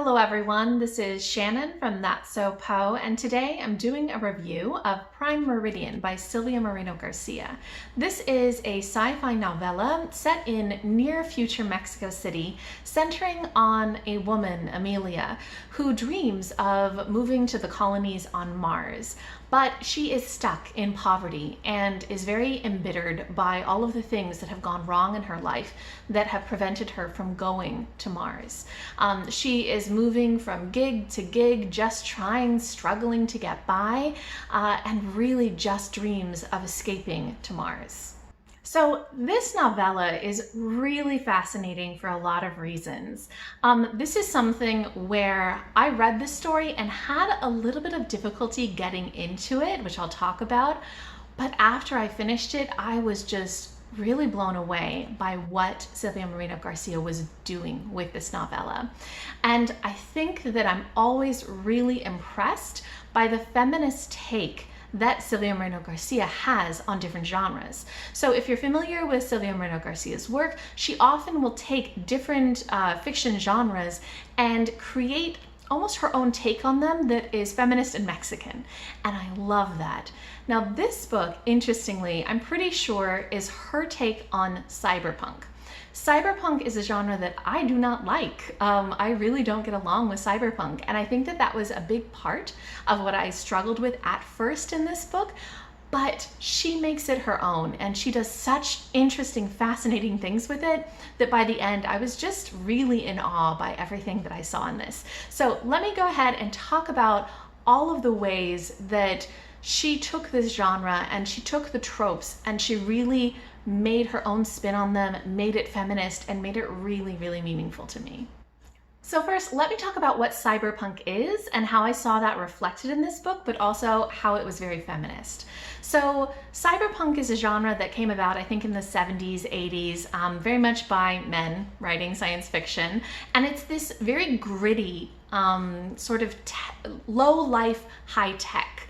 Hello everyone, this is Shannon from That's So Poe, and today I'm doing a review of Prime Meridian by Silvia Moreno-Garcia. This is a sci-fi novella set in near-future Mexico City, centering on a woman, Emilia, who dreams of moving to the colonies on Mars. But she is stuck in poverty and is very embittered by all of the things that have gone wrong in her life that have prevented her from going to Mars. She is moving from gig to gig, just struggling to get by, and really just dreams of escaping to Mars. So this novella is really fascinating for a lot of reasons. This is something where I read this story and had a little bit of difficulty getting into it, which I'll talk about. But after I finished it, I was just really blown away by what Silvia Moreno-Garcia was doing with this novella. And I think that I'm always really impressed by the feminist take that Silvia Moreno-Garcia has on different genres. So if you're familiar with Silvia Moreno-Garcia's work, she often will take different fiction genres and create almost her own take on them that is feminist and Mexican. And I love that. Now this book, interestingly, I'm pretty sure is her take on cyberpunk. Cyberpunk is a genre that I do not like. I really don't get along with cyberpunk, and I think that that was a big part of what I struggled with at first in this book, but she makes it her own, and she does such interesting, fascinating things with it that by the end I was just really in awe by everything that I saw in this. So let me go ahead and talk about all of the ways that she took this genre and she took the tropes and she really made her own spin on them, made it feminist, and made it really, really meaningful to me. So first, let me talk about what cyberpunk is and how I saw that reflected in this book, but also how it was very feminist. So cyberpunk is a genre that came about, I think, in the 70s, 80s, very much by men writing science fiction. And it's this very gritty, sort of low-life, high-tech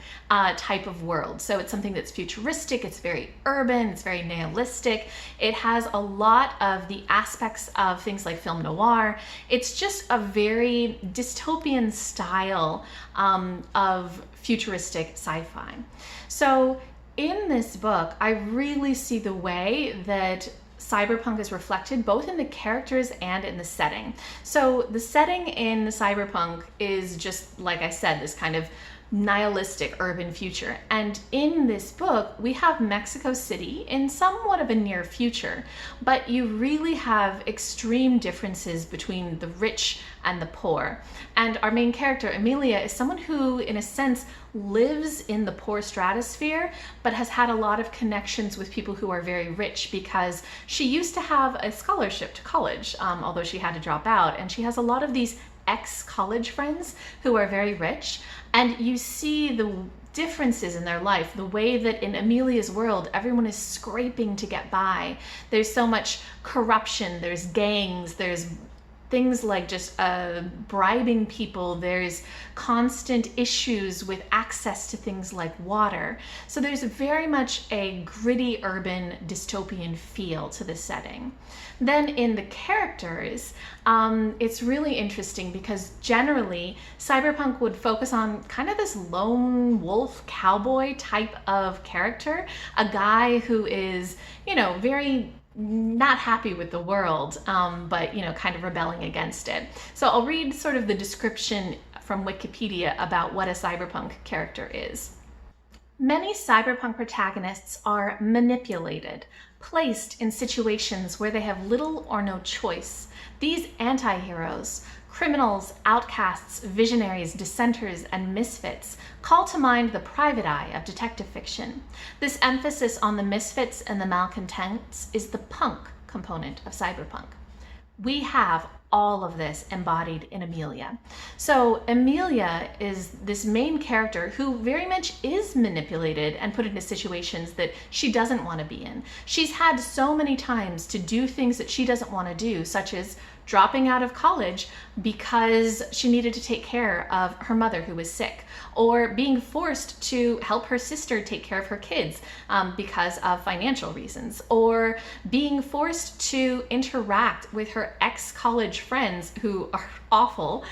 type of world. So it's something that's futuristic, it's very urban, it's very nihilistic. It has a lot of the aspects of things like film noir. It's just a very dystopian style of futuristic sci-fi. So in this book, I really see the way that cyberpunk is reflected both in the characters and in the setting. So the setting in cyberpunk is just, like I said, this kind of nihilistic urban future. And in this book, we have Mexico City in somewhat of a near future, but you really have extreme differences between the rich and the poor. And our main character, Emilia, is someone who, in a sense, lives in the poor stratosphere, but has had a lot of connections with people who are very rich because she used to have a scholarship to college, although she had to drop out. And she has a lot of these ex-college friends who are very rich, and you see the differences in their life, the way that in Emilia's world, everyone is scraping to get by. There's so much corruption, there's gangs, there's things like just bribing people, there's constant issues with access to things like water. So there's very much a gritty urban dystopian feel to the setting. Then in the characters, it's really interesting because generally cyberpunk would focus on kind of this lone wolf cowboy type of character, a guy who is, you know, very not happy with the world, but, you know, kind of rebelling against it. So I'll read sort of the description from Wikipedia about what a cyberpunk character is. Many cyberpunk protagonists are manipulated, placed in situations where they have little or no choice. These anti-heroes, criminals, outcasts, visionaries, dissenters, and misfits call to mind the private eye of detective fiction. This emphasis on the misfits and the malcontents is the punk component of cyberpunk. We have all of this embodied in Emilia. So Emilia is this main character who very much is manipulated and put into situations that she doesn't want to be in. She's had so many times to do things that she doesn't want to do, such as dropping out of college because she needed to take care of her mother who was sick, or being forced to help her sister take care of her kids because of financial reasons, or being forced to interact with her ex-college friends who are awful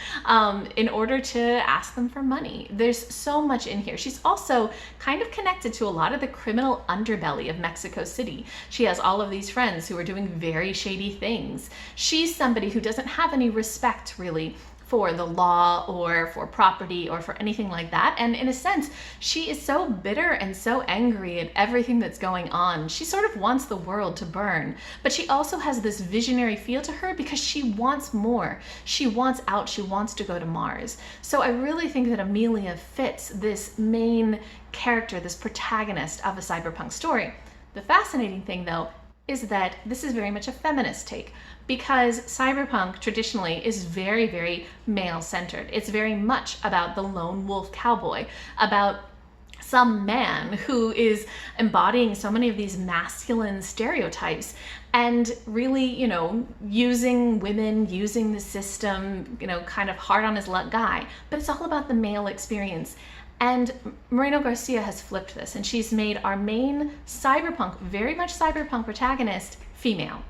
in order to ask them for money. There's so much in here. She's also kind of connected to a lot of the criminal underbelly of Mexico City. She has all of these friends who are doing very shady things. She's somebody who doesn't have any respect really for the law or for property or for anything like that. And in a sense, she is so bitter and so angry at everything that's going on. She sort of wants the world to burn, but she also has this visionary feel to her because she wants more. She wants out, she wants to go to Mars. So I really think that Emilia fits this main character, this protagonist of a cyberpunk story. The fascinating thing though is that this is very much a feminist take, because cyberpunk traditionally is very, very male-centered. It's very much about the lone wolf cowboy, about some man who is embodying so many of these masculine stereotypes and really, you know, using women, using the system, you know, kind of hard on his luck guy. But it's all about the male experience. And Moreno-Garcia has flipped this, and she's made our main cyberpunk, very much cyberpunk protagonist, female.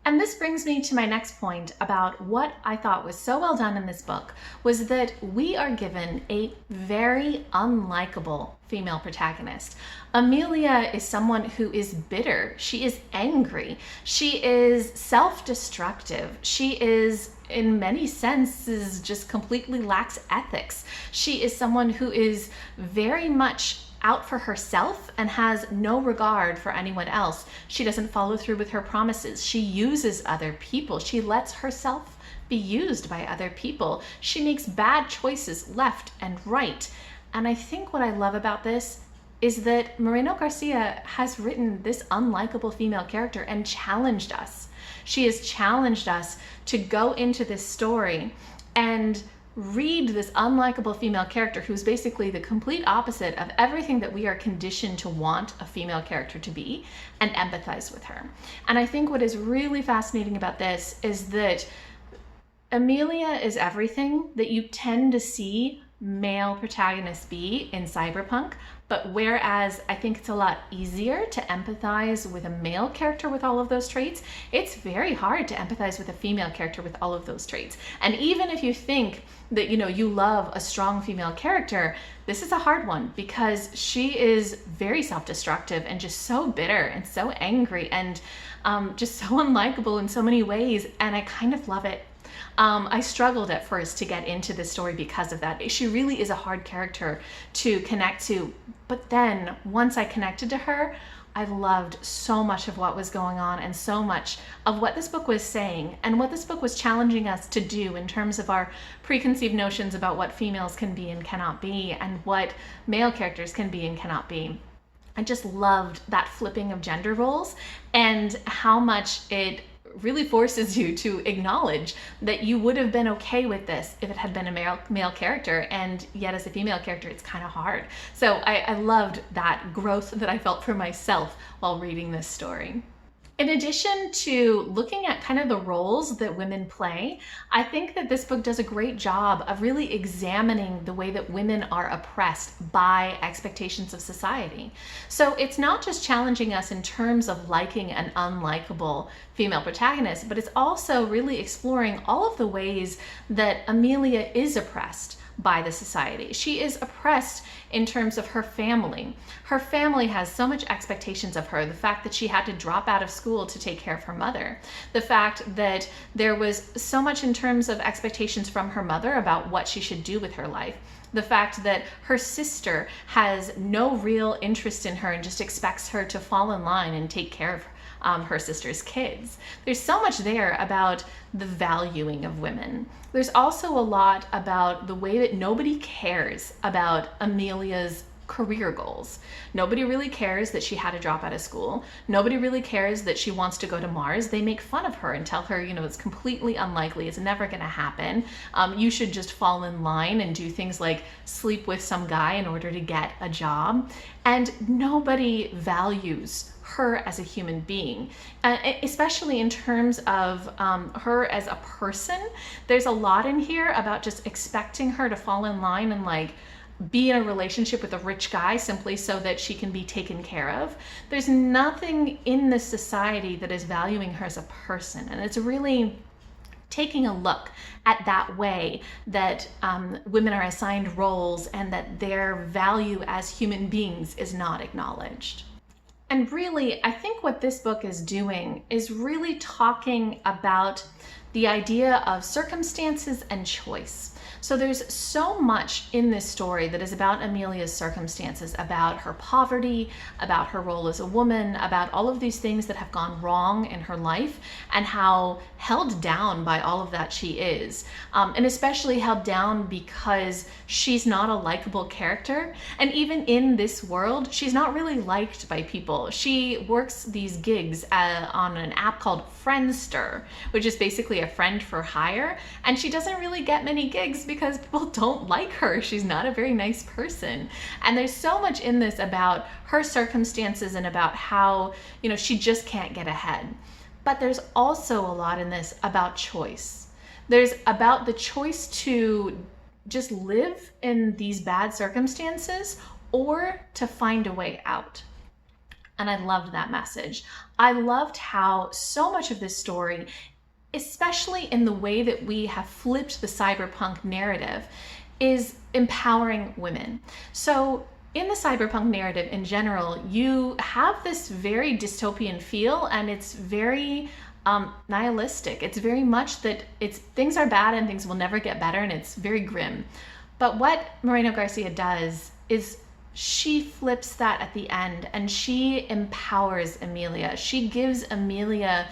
And this brings me to my next point about what I thought was so well done in this book, was that we are given a very unlikable female protagonist. Emilia is someone who is bitter. She is angry. She is self-destructive. She is, in many senses, just completely lacks ethics. She is someone who is very much out for herself and has no regard for anyone else. She doesn't follow through with her promises. She uses other people. She lets herself be used by other people. She makes bad choices left and right. And I think what I love about this is that Moreno-Garcia has written this unlikable female character and challenged us. She has challenged us to go into this story and read this unlikable female character who's basically the complete opposite of everything that we are conditioned to want a female character to be, and empathize with her. And I think what is really fascinating about this is that Emilia is everything that you tend to see male protagonists be in cyberpunk, but whereas I think it's a lot easier to empathize with a male character with all of those traits, it's very hard to empathize with a female character with all of those traits. And even if you think that, you know, you love a strong female character, this is a hard one because she is very self-destructive and just so bitter and so angry and just so unlikable in so many ways, and I kind of love it. I struggled at first to get into this story because of that. She really is a hard character to connect to, but then once I connected to her, I loved so much of what was going on and so much of what this book was saying and what this book was challenging us to do in terms of our preconceived notions about what females can be and cannot be and what male characters can be and cannot be. I just loved that flipping of gender roles and how much it really forces you to acknowledge that you would have been okay with this if it had been a male character, and yet as a female character it's kind of hard. So I loved that growth that I felt for myself while reading this story. In addition to looking at kind of the roles that women play, I think that this book does a great job of really examining the way that women are oppressed by expectations of society. So it's not just challenging us in terms of liking an unlikable female protagonist, but it's also really exploring all of the ways that Emilia is oppressed by the society. She is oppressed in terms of her family. Her family has so much expectations of her. The fact that she had to drop out of school to take care of her mother. The fact that there was so much in terms of expectations from her mother about what she should do with her life. The fact that her sister has no real interest in her and just expects her to fall in line and take care of her sister's kids. There's so much there about the valuing of women. There's also a lot about the way that nobody cares about Emilia's career goals. Nobody really cares that she had to drop out of school. Nobody really cares that she wants to go to Mars. They make fun of her and tell her, you know, it's completely unlikely, it's never gonna happen. You should just fall in line and do things like sleep with some guy in order to get a job. And nobody values her as a human being, especially in terms of her as a person. There's a lot in here about just expecting her to fall in line and like be in a relationship with a rich guy simply so that she can be taken care of. There's nothing in this society that is valuing her as a person, and it's really taking a look at that way that women are assigned roles and that their value as human beings is not acknowledged. And really, I think what this book is doing is really talking about the idea of circumstances and choice. So there's so much in this story that is about Emilia's circumstances, about her poverty, about her role as a woman, about all of these things that have gone wrong in her life, and how held down by all of that she is. And especially held down because she's not a likable character. And even in this world, she's not really liked by people. She works these gigs on an app called Friendster, which is basically a friend for hire. And she doesn't really get many gigs because people don't like her. She's not a very nice person. And there's so much in this about her circumstances and about how, she just can't get ahead. But there's also a lot in this about choice. There's about the choice to just live in these bad circumstances or to find a way out. And I loved that message. I loved how so much of this story, especially in the way that we have flipped the cyberpunk narrative, is empowering women. So in the cyberpunk narrative in general, you have this very dystopian feel, and it's very nihilistic. It's very much that things are bad and things will never get better, and it's very grim. But what Moreno-Garcia does is she flips that at the end, and she empowers Emilia. She gives Emilia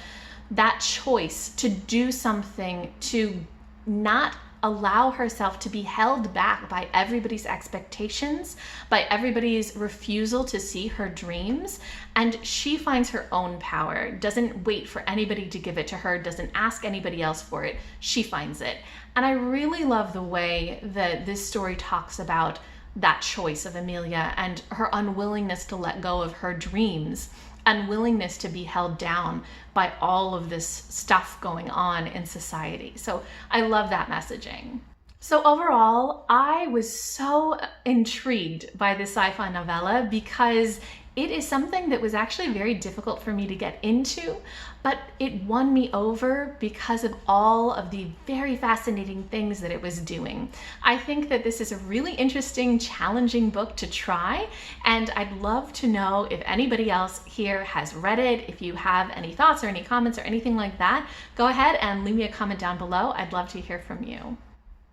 that choice to do something, to not allow herself to be held back by everybody's expectations, by everybody's refusal to see her dreams. And she finds her own power, doesn't wait for anybody to give it to her, doesn't ask anybody else for it. She finds it. And I really love the way that this story talks about that choice of Emilia and her unwillingness to let go of her dreams, unwillingness to be held down by all of this stuff going on in society. So I love that messaging. So overall, I was so intrigued by this sci-fi novella because it is something that was actually very difficult for me to get into, but it won me over because of all of the very fascinating things that it was doing. I think that this is a really interesting, challenging book to try, and I'd love to know if anybody else here has read it. If you have any thoughts or any comments or anything like that, go ahead and leave me a comment down below. I'd love to hear from you.